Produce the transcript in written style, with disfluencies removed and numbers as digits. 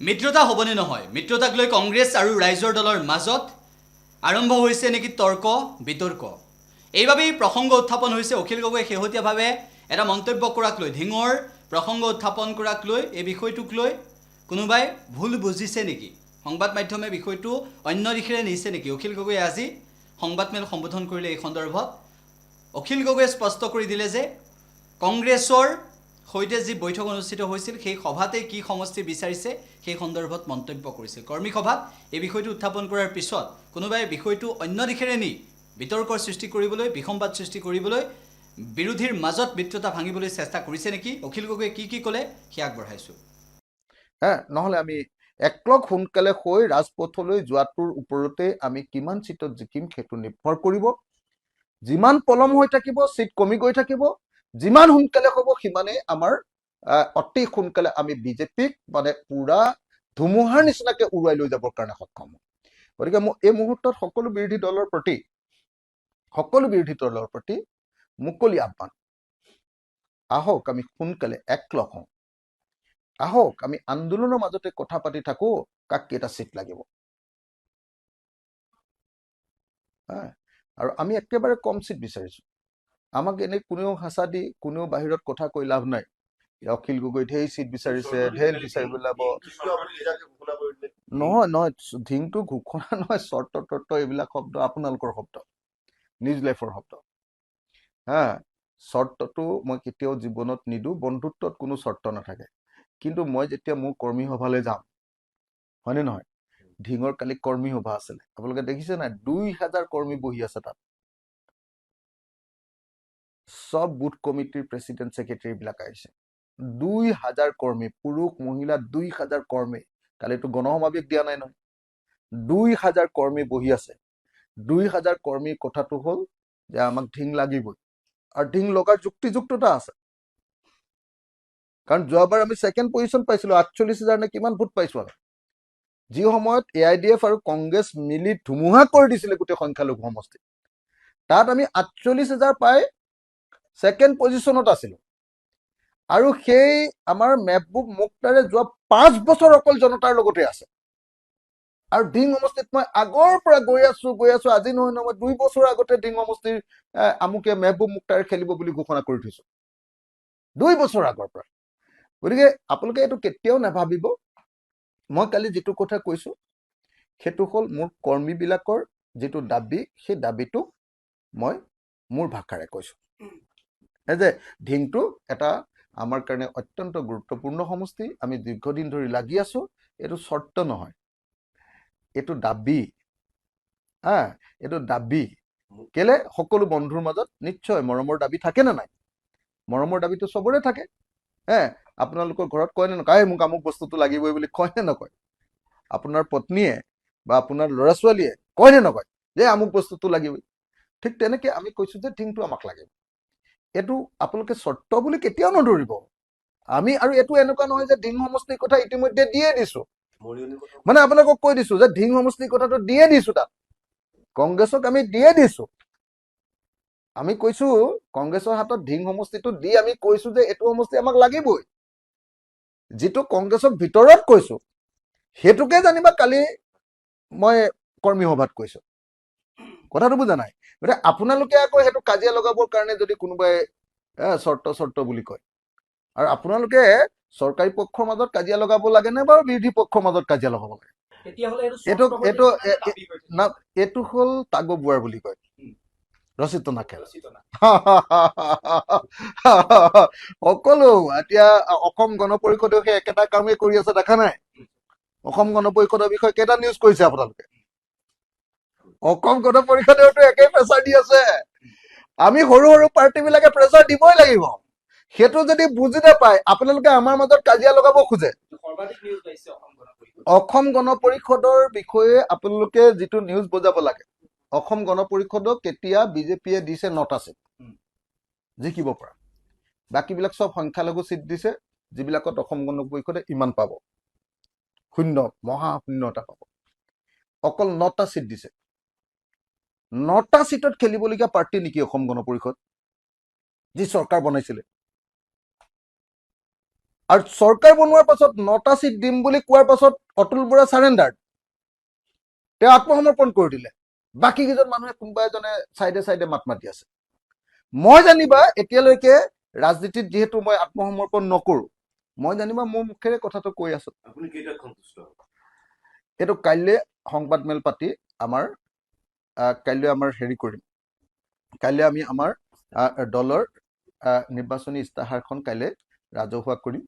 মিত্ৰতা হ'বনে নহয় মিত্ৰতাক লৈ কংগ্ৰেছ আৰু ৰাইজৰ দলৰ মাজত আৰম্ভ হৈছে নেকি তৰ্ক বিতৰ্ক এইবাবেই প্ৰসংগ উত্থাপন হৈছে অখিল গগৈয়ে শেহতীয়াভাৱে এটা মন্তব্য কৰাক লৈ ধিঙৰ প্ৰসংগ উত্থাপন কৰাক লৈ এই বিষয়টোক লৈ কোনোবাই ভুল বুজিছে নেকি সংবাদ মাধ্যমে বিষয়টো অন্য দিশেৰে নিছে নেকি অখিল গগৈয়ে আজি সংবাদমেল সম্বোধন কৰিলে এই সন্দৰ্ভত অখিল গগৈয়ে স্পষ্ট কৰি দিলে যে কংগ্ৰেছৰ সৈতে যি বৈঠক অনুষ্ঠিত হৈছিল সেই সভাতে কি সমষ্টি বিচাৰিছে সেই সন্দৰ্ভত মন্তব্য কৰিছিল কৰ্মী সভাত এই বিষয়টো উত্থাপন কৰাৰ পিছত কোনোবাই বিষয়টো অন্য দিশেৰে নি বিতৰ্কৰ সৃষ্টি কৰিবলৈ বিসম্বাদ সৃষ্টি কৰিবলৈ বিৰোধীৰ মাজত মিত্ৰতা ভাঙিবলৈ চেষ্টা কৰিছে নেকি অখিল গগৈয়ে কি ক'লে সেয়া আগবঢ়াইছোঁ নহলে আমি একলগ সোনকালে হৈ ৰাজপথলৈ যোৱাটোৰ ওপৰতে আমি কিমান চিটত জিকিম সেইটো নিৰ্ভৰ কৰিব যিমান পলম হৈ থাকিব চিট কমি গৈ থাকিব যিমান সোনকালে হ'ব সিমানে আমাৰ অতি সোনকালে আমি বিজেপিক মানে পুৰা ধুমুহাৰ নিচিনাকে উৰুৱাই লৈ যাবৰ কাৰণে সক্ষম হম গতিকে এই মুহূৰ্তত সকলো বিৰোধী দলৰ প্ৰতি মুকলি আহ্বান আহক আমি সোনকালে একলগ হওঁ আহক আমি আন্দোলনৰ মাজতে কথা পাতি থাকো কাক কেইটা চিট লাগিব আৰু আমি একেবাৰে কম চিট বিচাৰিছো আমাক এনে কোনেও হাঁচা দি কোনেও বাহিৰত কথা কৈ লাভ নাই অখিল গগৈ ঢেৰ চিট বিচাৰিছে ঢেৰ বিচাৰিব লাভ নহয় ধিংটো ঘোষণা নহয় চৰ্ত এইবিলাক শব্দ আপোনালোকৰ শব্দ নিউজ লাইফৰ শব্দ চৰ্তটো মই কেতিয়াও জীৱনত নিদো বন্ধুত্বত কোনো চৰ্ত নাথাকে কিন্তু মই যেতিয়া মোৰ কৰ্মী সভালৈ যাম হয়নে নহয় ধিঙৰ কালি কৰ্মী সভা আছিলে আপোনালোকে দেখিছে নাই 2000 কৰ্মী বহি আছে তাত সব বুথ কমিটিৰ প্ৰেচিডেণ্ট ছেক্ৰেটাৰী বিলাক আহিছে 2000 কৰ্মী পুৰুষ মহিলা 2000 কৰ্মী কালিতো গণসমাৱেশ দিয়া নাই নহয় 2000 কৰ্মী বহি আছে 2000 কৰ্মীৰ কথাটো হ'ল যে আমাক ধিং লাগিবই আৰু ধিং লগাৰ যুক্তিযুক্ততা আছে কাৰণ যোৱাবাৰ আমি ছেকেণ্ড পজিশ্যন পাইছিলো 48,000 নে কিমান ভোট পাইছো আমি যি সময়ত AIDF আৰু কংগ্ৰেছ মিলি ধুমুহা কৰি দিছিলে গোটেই সংখ্যালঘু সমষ্টি তাত আমি 48,000 পাই ছেকেণ্ড পজিশ্যনত আছিলো আৰু সেই আমাৰ মেহবুব মুক্তাৰে যোৱা 5 বছৰ অকল জনতাৰ লগতে আছে আৰু ধিং সমষ্টিত মই আগৰ পৰা গৈ আছো আজি নহয় মই 2 বছৰ আগতে ধিং সমষ্টিৰ আমুকে মেহবুব মুক্তাৰে খেলিব বুলি ঘোষণা কৰি থৈছো 2 বছৰ আগৰ পৰা গতিকে আপোনালোকে এইটো কেতিয়াও নাভাবিব মই কালি যেটো কথা কৈছো সেইটো হ'ল মোৰ কৰ্মীবিলাকৰ যেটো দাবী সেই দাবীটো মই মোৰ ভাষাৰে কৈছো যে ধিংটো এটা আমাৰ কাৰণে অত্যন্ত গুৰুত্বপূৰ্ণ সমষ্টি আমি দীৰ্ঘদিন ধৰি লাগি আছো এইটো চৰ্ত নহয় এইটো দাবী এইটো দাবী কেলে সকলো বন্ধুৰ মাজত নিশ্চয় মৰমৰ দাবী থাকে না নাই মৰমৰ দাবীটো সবৰে থাকে আপোনালোকৰ ঘৰত কয় নে নকয় মোক আমুক বস্তুটো লাগিবই বুলি কয় নে নকয় আপোনাৰ পত্নীয়ে বা আপোনাৰ ল'ৰা ছোৱালীয়ে কয় নে নকয় যে আমুক বস্তুটো লাগিবই ঠিক তেনেকে আমি কৈছো যে ধিংটো আমাক লাগে এইটো আপোনালোকে চৰ্ত বুলি কেতিয়াও নধৰিব আমি আৰু এইটো এনেকুৱা নহয় যে ধিং সমষ্টিৰ কথা ইতিমধ্যে দিয়ে দিছো মানে আপোনালোকক কৈ দিছো যে ধিং সমষ্টিৰ কথাটো দিয়ে দিছো তাত কংগ্ৰেছক আমি দিয়ে দিছো আমি কৈছো কংগ্ৰেছৰ হাতত ধিং সমষ্টিটো দি আমি কৈছো যে এইটো সমষ্টি আমাক লাগিবই যেটো কংগ্ৰেছক ভিতৰত কৈছো হেতুকে জানিবা কালি মই কৰ্মী সভাত কৈছো কথাটো বুজা নাই গতে আপোনালোকে আকৌ হেতু কাজিয়া লগাবৰ কাৰণে যদি কোনোবাই চৰ্ত বুলি কয় আৰু আপোনালোকে চৰকাৰী পক্ষৰ মাজত কাজিয়া লগাব লাগে নে বাৰু বিৰোধী পক্ষৰ মাজত কাজিয়া লগাব লাগে এইটো হ'ল তাগবুৱাৰ বুলি কয় ৰচিতনা খেল সকলো এতিয়া অসম গণ পৰিষদেও সেই একেটা কামেই কৰি আছে দেখা নাই অসম গণ পৰিষদৰ বিষয়ে কেইটা নিউজ কৰিছে আপোনালোকে অসম গণ পৰিষদেওতো একেই প্ৰেচাৰ দি আছে আমি সৰু সৰু পাৰ্টি বিলাকে প্ৰেচাৰ দিবই লাগিব সেইটো যদি বুজি নাপায় আপোনালোকে আমাৰ মাজত কাজিয়া লগাব খোজে অসম গণ পৰিষদৰ বিষয়ে আপোনালোকে যেটো নিউজ বজাব লাগে অসম গণ পৰিষদক কেতিয়া বিজেপিয়ে দিছে 9টা চিট জিকিব পৰা বাকিবিলাক সব সংখ্যালঘু চিট দিছে যিবিলাকত অসম গণ পৰিষদে ইমান পাব শূন্য মহা শূন্যটা পাব অকল 9টা চিট দিছে 9টা চিটত খেলিবলগীয়া পাৰ্টি নেকি অসম গণ পৰিষদ যি চৰকাৰ বনাইছিলে আৰু চৰকাৰ বনোৱাৰ পাছত 9টা চিট দিম বুলি কোৱাৰ পাছত অতুল বৰা চাৰেণ্ডাৰ, তেওঁ আত্মসমৰ্পণ কৰি দিলে। বাকী কেইজন মানুহে কোনোবা এজনে চাইডে চাইডে মাত মাতি আছে। মই জানিবা এতিয়ালৈকে ৰাজনীতিত যিহেতু মই আত্মসমৰ্পণ নকৰো, মই জানিবা মোৰ মুখেৰে কথাটো কৈ আছো। আপুনি কেইটাত সন্তুষ্ট হ'ব? এইটো কাইলৈ সংবাদ মেল পাতি কাইলৈ আমাৰ হেৰি কৰিম। কাইলৈ আমি আমাৰ দলৰ নিৰ্বাচনী ইস্তাহাৰখন কাইলৈ ৰাজহুৱা কৰিম।